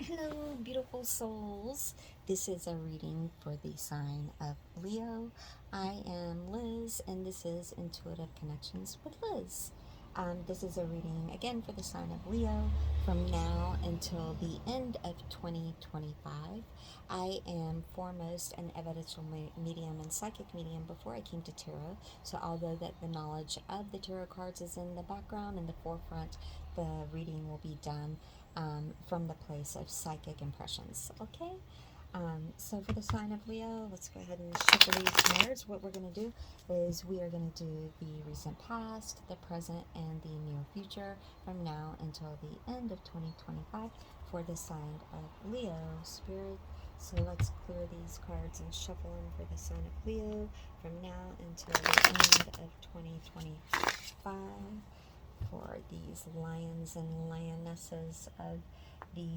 Hello, beautiful souls. This is a reading for the sign of Leo. I am Liz, and this is Intuitive Connections with Liz. This is a reading again for the sign of Leo from now until the end of 2025. I am foremost an evidential medium and psychic medium before I came to tarot. So, although that the knowledge of the tarot cards is in the background and the forefront, the reading will be done from the place of psychic impressions. Okay? So for the sign of Leo, let's go ahead and shuffle these cards. What we're going to do is we are going to do the recent past, the present, and the near future from now until the end of 2025 for the sign of Leo. Spirit, so let's clear these cards and shuffle them for the sign of Leo from now until the end of 2025 for these lions and lionesses of the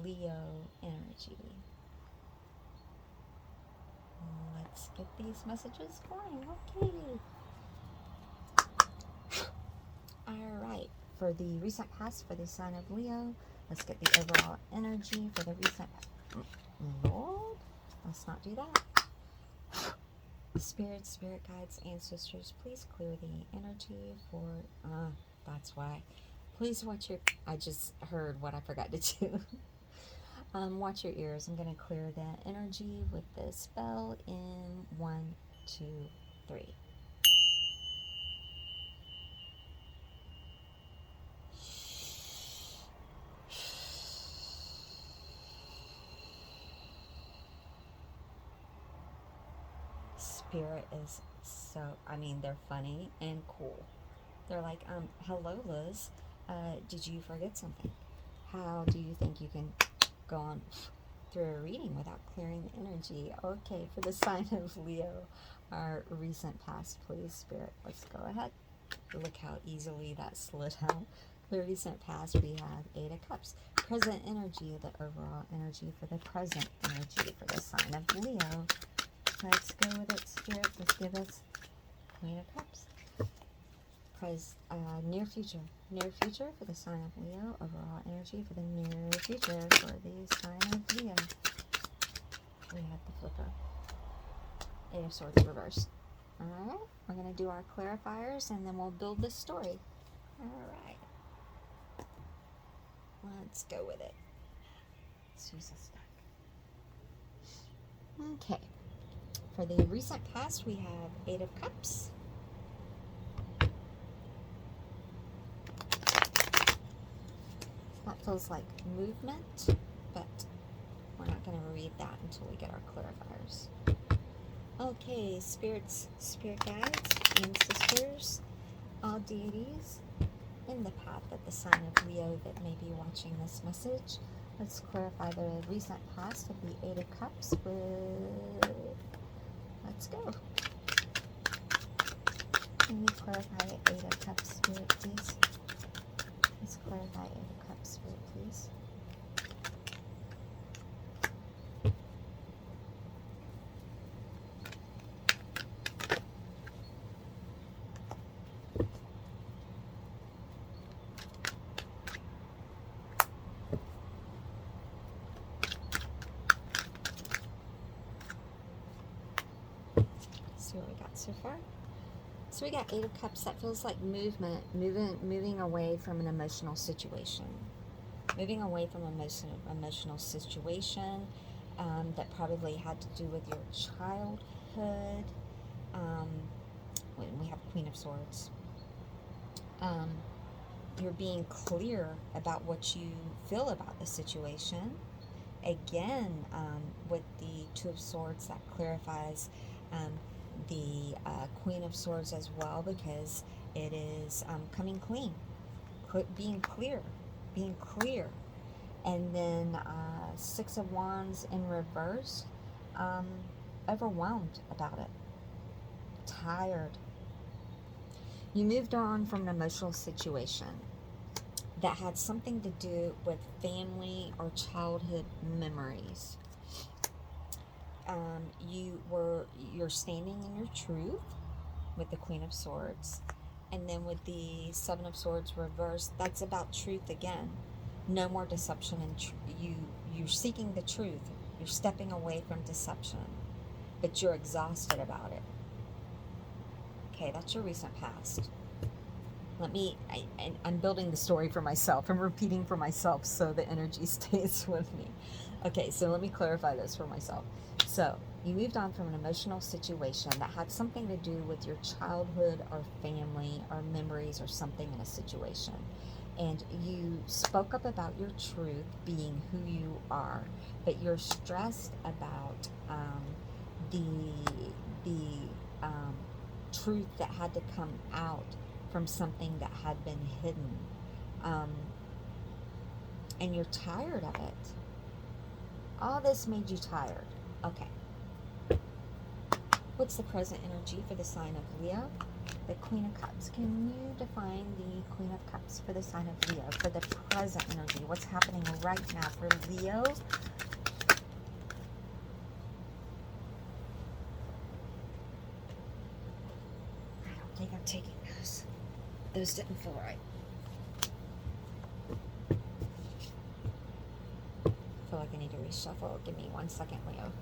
Leo energy. Let's get these messages going. Okay. Alright. For the recent past, for the sign of Leo, let's get the overall energy for the recent. Lord, let's not do that. Spirit guides, ancestors, please clear the energy for. That's why. Please watch your. I just heard what I forgot to do. Watch your ears. I'm going to clear the energy with this spell in 1, 2, 3. Spirit is so, they're funny and cool. They're like, hello, Liz. Did you forget something? How do you think you can go on through a reading without clearing the energy? Okay, for the sign of Leo, our recent past, please, Spirit, let's go ahead. Look how easily that slid out. The recent past, we have 8 of Cups. Present energy, the overall energy for the present energy for the sign of Leo. Let's go with it, Spirit. Let's give us Queen of Cups. Near future. Near future for the sign of Leo. Overall energy for the near future for the sign of Leo. We have the flipper. 8 of Swords reversed. Alright, we're going to do our clarifiers and then we'll build this story. Alright. Let's go with it. Let's use a stack. Okay. For the recent past, we have 8 of Cups. That feels like movement, but we're not going to read that until we get our clarifiers. Okay, spirits, spirit guides, ancestors, all deities in the path of the sign of Leo that may be watching this message. Let's clarify the recent past of the 8 of Cups with... Let's go. Can you clarify 8 of Cups, Spirit, please? Let's clarify 8 of Cups, Spirit, please. See what we got so far. So we got 8 of Cups. That feels like movement, moving away from an emotional situation. Moving away from an emotional situation that probably had to do with your childhood. When we have Queen of Swords. You're being clear about what you feel about the situation. Again, with the 2 of Swords, that clarifies the Queen of Swords as well, because it is coming clean, being clear. And then 6 of Wands in reverse, overwhelmed about it, tired. You moved on from an emotional situation that had something to do with family or childhood memories. You're standing in your truth with the Queen of Swords, and then with the 7 of Swords reversed, that's about truth again. No more deception, and you're seeking the truth. You're stepping away from deception, but you're exhausted about it. Okay, that's your recent past. I'm building the story for myself. I'm repeating for myself so the energy stays with me. Okay, so let me clarify this for myself. So, you moved on from an emotional situation that had something to do with your childhood or family or memories or something in a situation. And you spoke up about your truth being who you are, but you're stressed about the the truth that had to come out from something that had been hidden. Um, and you're tired of it. All this made you tired. Okay. What's the present energy for the sign of Leo? The Queen of Cups. Can you define the Queen of Cups for the sign of Leo? For the present energy, what's happening right now for Leo? I don't think I'm taking those. Those didn't feel right. I feel like I need to reshuffle. Give me 1 second, Leo.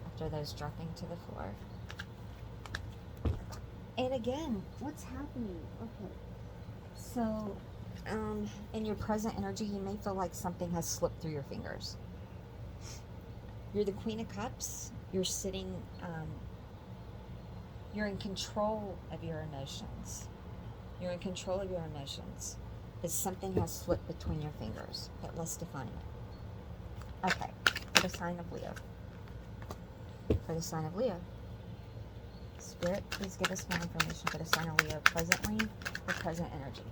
After those dropping to the floor. And again, what's happening? Okay. So, in your present energy, you may feel like something has slipped through your fingers. You're the Queen of Cups. You're sitting, you're in control of your emotions. You're in control of your emotions. But something has slipped between your fingers. But let's define it. Okay. For the sign of Leo. For the sign of Leo. Spirit, please give us more information for the sign of Leo presently, the present energy.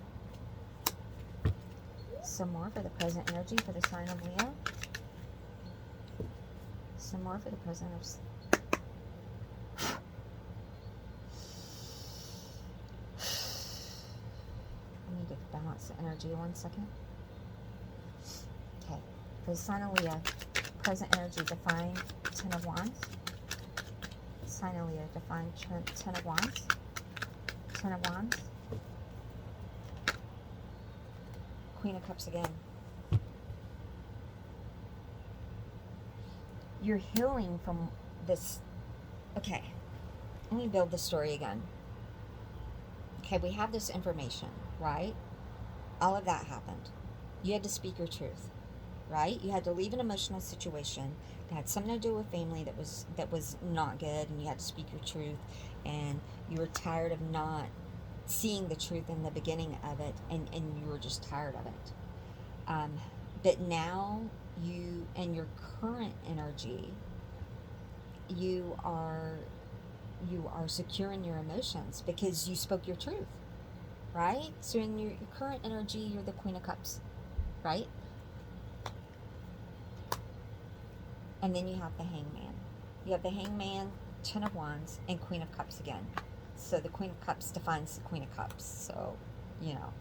Some more for the present energy for the sign of Leo. Some more for the present of... I need to balance the energy 1 second. Okay. For the sign of Leo, present energy, define 10 of Wands. Sign of Leo, define 10 of Wands. 10 of Wands. Queen of Cups again. You're healing from this. Okay, let me build the story again. Okay, we have this information, right? All of that happened. You had to speak your truth, right? You had to leave an emotional situation that had something to do with family that was not good, and you had to speak your truth, and you were tired of not seeing the truth in the beginning of it, and you were just tired of it. But now you, and your current energy, you are secure in your emotions because you spoke your truth, right? So in your current energy, you're the Queen of Cups, right? And then you have the Hangman. You have the Hangman, 10 of Wands, and Queen of Cups again. So the Queen of Cups defines the Queen of Cups. So, you know,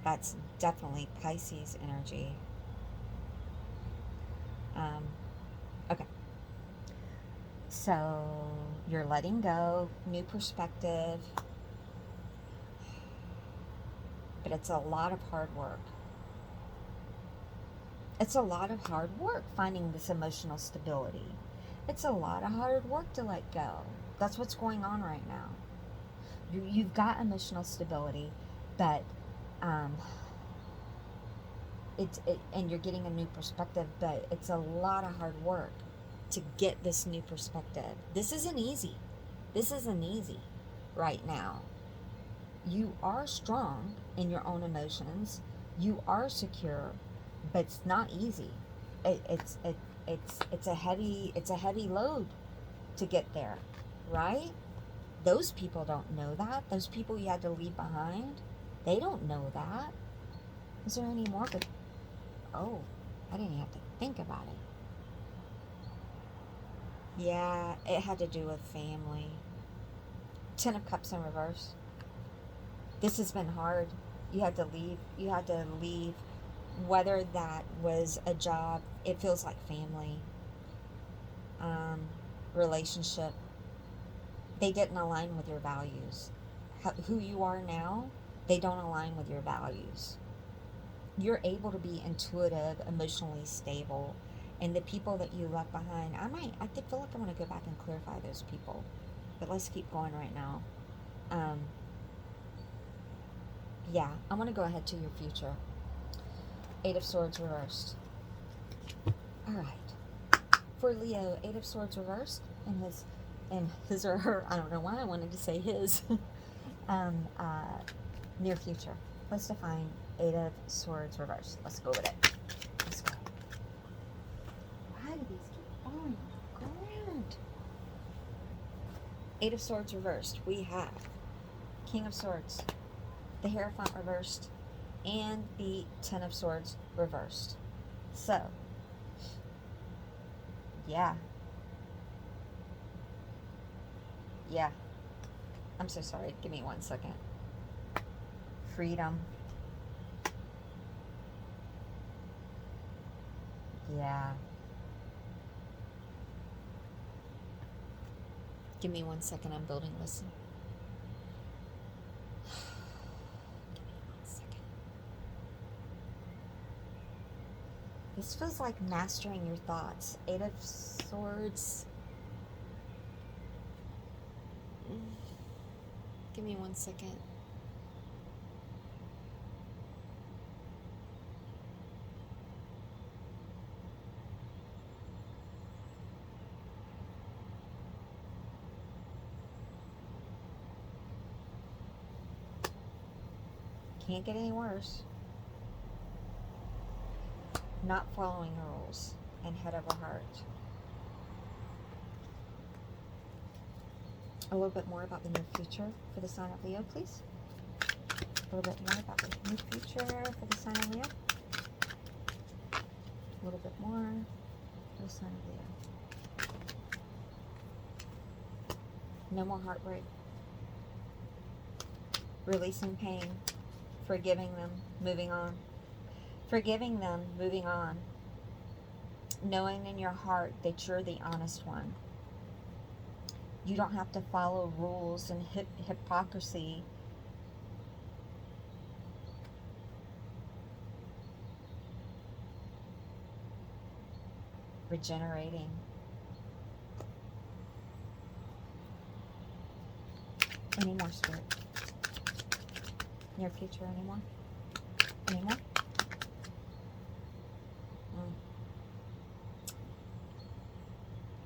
that's definitely Pisces energy. Okay. So you're letting go, new perspective, but it's a lot of hard work. It's a lot of hard work finding this emotional stability. It's a lot of hard work to let go. That's what's going on right now. You've got emotional stability, but and you're getting a new perspective, but it's a lot of hard work to get this new perspective. This isn't easy. This isn't easy right now. You are strong in your own emotions. You are secure, but it's not easy. It's a heavy load to get there, right? Those people don't know that. Those people you had to leave behind, they don't know that. Is there any more? But oh, I didn't even have to think about it. Yeah, it had to do with family. 10 of Cups in reverse. This has been hard. You had to leave. You had to leave. Whether that was a job, it feels like family, relationship. They didn't align with your values. who you are now, they don't align with your values. You're able to be intuitive, emotionally stable, and the people that you left behind, I feel like I want to go back and clarify those people, but let's keep going right now. Um, yeah, I want to go ahead to your future. Eight of Swords reversed. All right, for Leo, Eight of Swords reversed, and his or her, I don't know why I wanted to say his, um, uh, near future. Let's define Eight of Swords reversed. Let's go with it. Let's go. Why do these keep falling on the ground? Eight of Swords reversed. We have King of Swords, the Hierophant reversed, and the Ten of Swords reversed. So, yeah. Yeah. I'm so sorry. Give me 1 second. Freedom. Yeah. Give me 1 second. I'm building this. Give me 1 second. This feels like mastering your thoughts. Eight of Swords. Give me 1 second. Can't get any worse. Not following rules and head over heart. A little bit more about the near future for the sign of Leo, please. A little bit more about the near future for the sign of Leo. A little bit more for the sign of Leo. No more heartbreak. Releasing pain. Forgiving them. Moving on. Forgiving them. Moving on. Knowing in your heart that you're the honest one. You don't have to follow rules and hypocrisy. Regenerating. Any more, Spirit? Near future anymore? Anymore?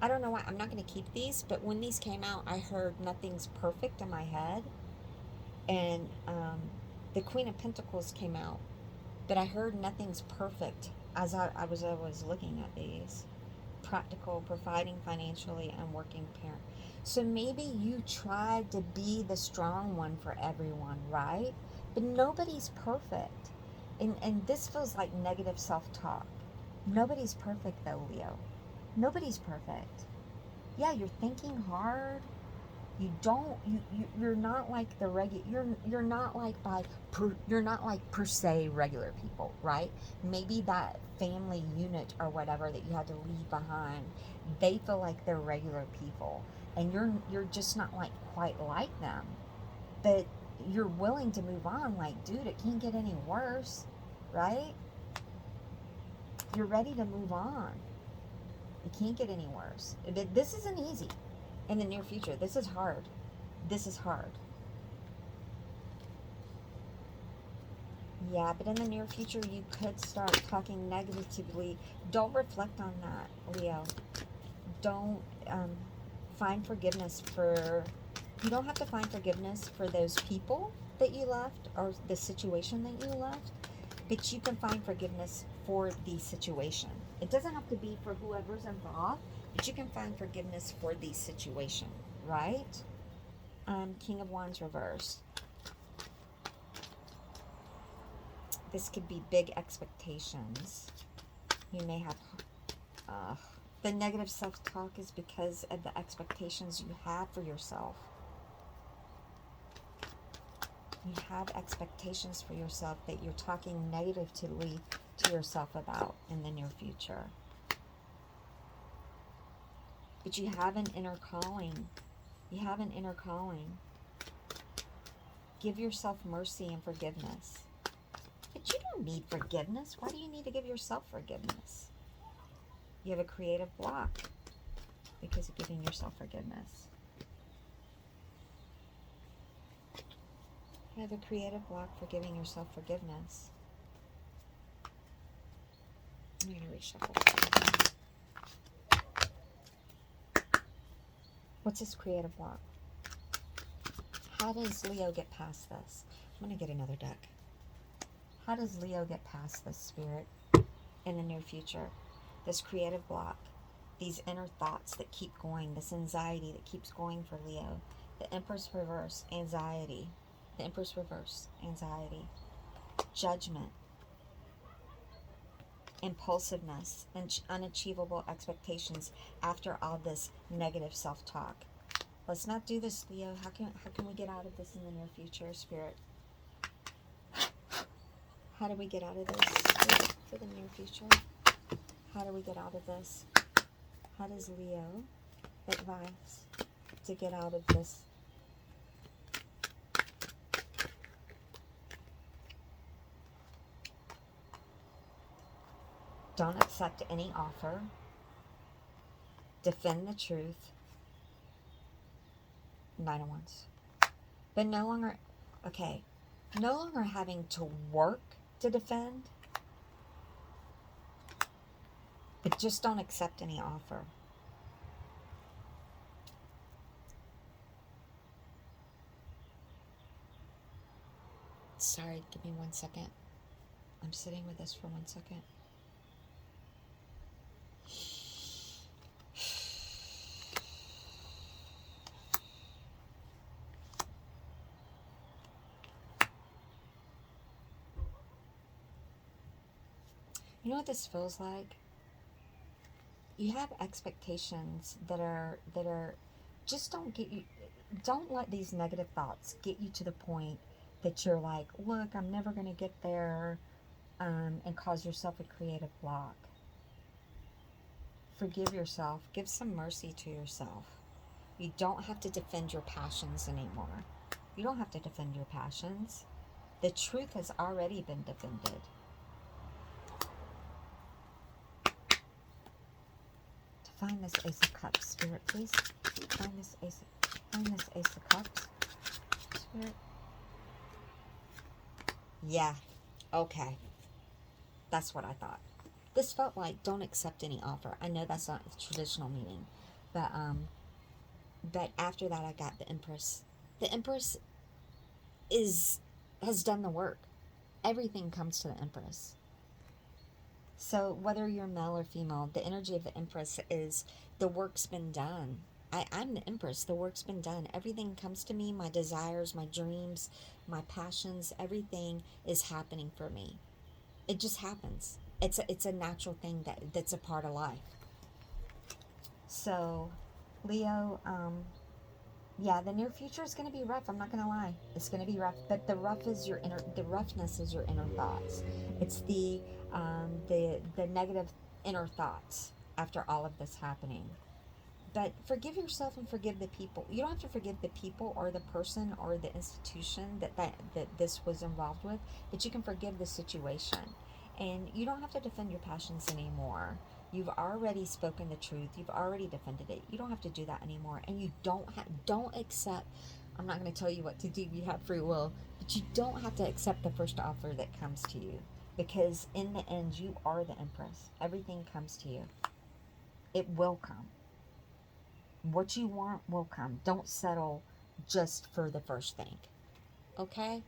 I don't know why. I'm not going to keep these, but when these came out, I heard nothing's perfect in my head. And the Queen of Pentacles came out, but I heard nothing's perfect as I was looking at these. Practical, providing financially, and working parent. So maybe you tried to be the strong one for everyone, right? But nobody's perfect. And this feels like negative self-talk. Nobody's perfect though, Leo. Nobody's perfect. Yeah, you're thinking hard. You're not like the you're not like you're not like per se regular people, right? Maybe that family unit or whatever that you had to leave behind, they feel like they're regular people, and you're just not like quite like them, but you're willing to move on. Like, dude, it can't get any worse, right? You're ready to move on. It can't get any worse. This isn't easy. In the near future, this is hard. This is hard. Yeah, but in the near future, you could start talking negatively. Don't reflect on that, Leo. Don't find forgiveness for... You don't have to find forgiveness for those people that you left or the situation that you left, but you can find forgiveness for the situation. It doesn't have to be for whoever's involved, but you can find forgiveness for the situation, right? King of Wands reversed. This could be big expectations. You may have... the negative self-talk is because of the expectations you have for yourself. You have expectations for yourself that you're talking negatively to yourself about in the near future. But you have an inner calling. You have an inner calling. Give yourself mercy and forgiveness. But you don't need forgiveness. Why do you need to give yourself forgiveness? You have a creative block because of giving yourself forgiveness. You have a creative block for giving yourself forgiveness. I'm going to reshuffle. What's this creative block? How does Leo get past this? I'm going to get another deck. How does Leo get past this, Spirit, in the near future? This creative block, these inner thoughts that keep going, this anxiety that keeps going for Leo. The Empress reverse, anxiety. The Empress reverse, anxiety. Judgment. Impulsiveness and unachievable expectations after all this negative self-talk. Let's not do this, Leo. How can we get out of this in the near future, Spirit? How do we get out of this for the near future? How do we get out of this? How does Leo advise to get out of this? Don't accept any offer. Defend the truth. 9 of Wands. But no longer, okay, no longer having to work to defend. But just don't accept any offer. Sorry, give me 1 second. I'm sitting with this for 1 second. You know what this feels like? You have expectations that are just don't let these negative thoughts get you to the point that you're like, look, I'm never going to get there, and cause yourself a creative block. Forgive yourself. Give some mercy to yourself. You don't have to defend your passions anymore. You don't have to defend your passions. The truth has already been defended. Find this Ace of Cups, Spirit, please. Find this Ace of Cups, Spirit. Yeah. Okay. That's what I thought. This felt like don't accept any offer. I know that's not the traditional meaning, but after that I got the Empress. The Empress has done the work. Everything comes to the Empress. So whether you're male or female, the energy of the Empress is the work's been done. I'm the Empress. The work's been done. Everything comes to me. My desires, my dreams, my passions, everything is happening for me. It just happens. It's a natural thing that's a part of life. So, Leo, yeah, the near future is going to be rough. I'm not going to lie. It's going to be rough. But the roughness is your inner thoughts. It's the negative inner thoughts after all of this happening. But forgive yourself and forgive the people. You don't have to forgive the people or the person or the institution that this was involved with, but you can forgive the situation. And you don't have to defend your passions anymore. You've already spoken the truth. You've already defended it. You don't have to do that anymore. And you don't accept. I'm not going to tell you what to do. You have free will, but you don't have to accept the first offer that comes to you, because in the end, you are the Empress. Everything comes to you. It will come. What you want will come. Don't settle just for the first thing. Okay?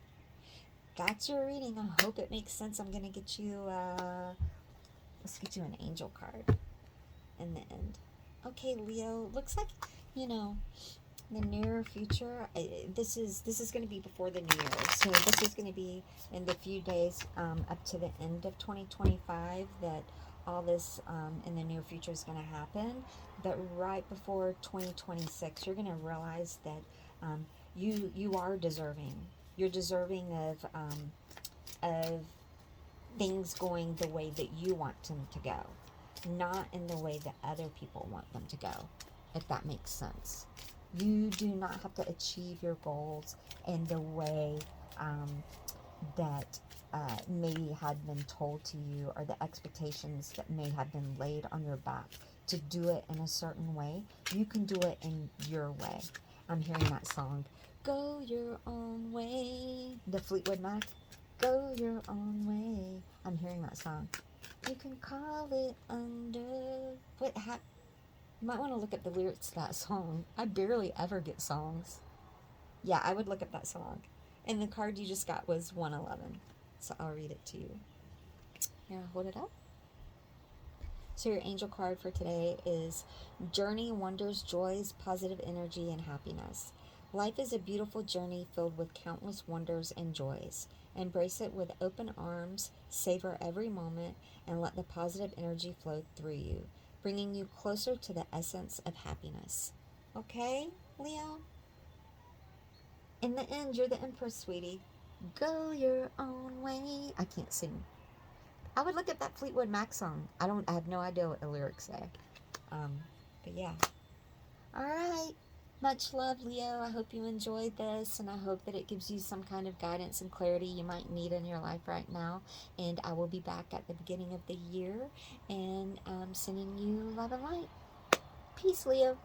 That's your reading. I hope it makes sense. I'm going to get you, let's get you an angel card in the end. Okay, Leo. Looks like, the near future, this is going to be before the new year. So this is going to be in the few days up to the end of 2025 that all this in the near future is going to happen. But right before 2026, you're going to realize that you are deserving. You're deserving of things going the way that you want them to go, not in the way that other people want them to go, if that makes sense. You do not have to achieve your goals in the way that maybe had been told to you, or the expectations that may have been laid on your back to do it in a certain way. You can do it in your way. I'm hearing that song, Go Your Own Way, the Fleetwood Mac. Go your own way. I'm hearing that song. You can call it under. What? You might want to look up the lyrics to that song. I barely ever get songs. Yeah, I would look up that song. And the card you just got was 111. So I'll read it to you. Here, hold it up. So your angel card for today is Journey, Wonders, Joys, Positive Energy, and Happiness. Life is a beautiful journey filled with countless wonders and joys. Embrace it with open arms, savor every moment, and let the positive energy flow through you, bringing you closer to the essence of happiness. Okay, Leo? In the end, you're the Empress, sweetie. Go your own way. I can't sing. I would look at that Fleetwood Mac song. I have no idea what the lyrics say. But yeah. All right. Much love, Leo. I hope you enjoyed this, and I hope that it gives you some kind of guidance and clarity you might need in your life right now. And I will be back at the beginning of the year and sending you love and light. Peace, Leo.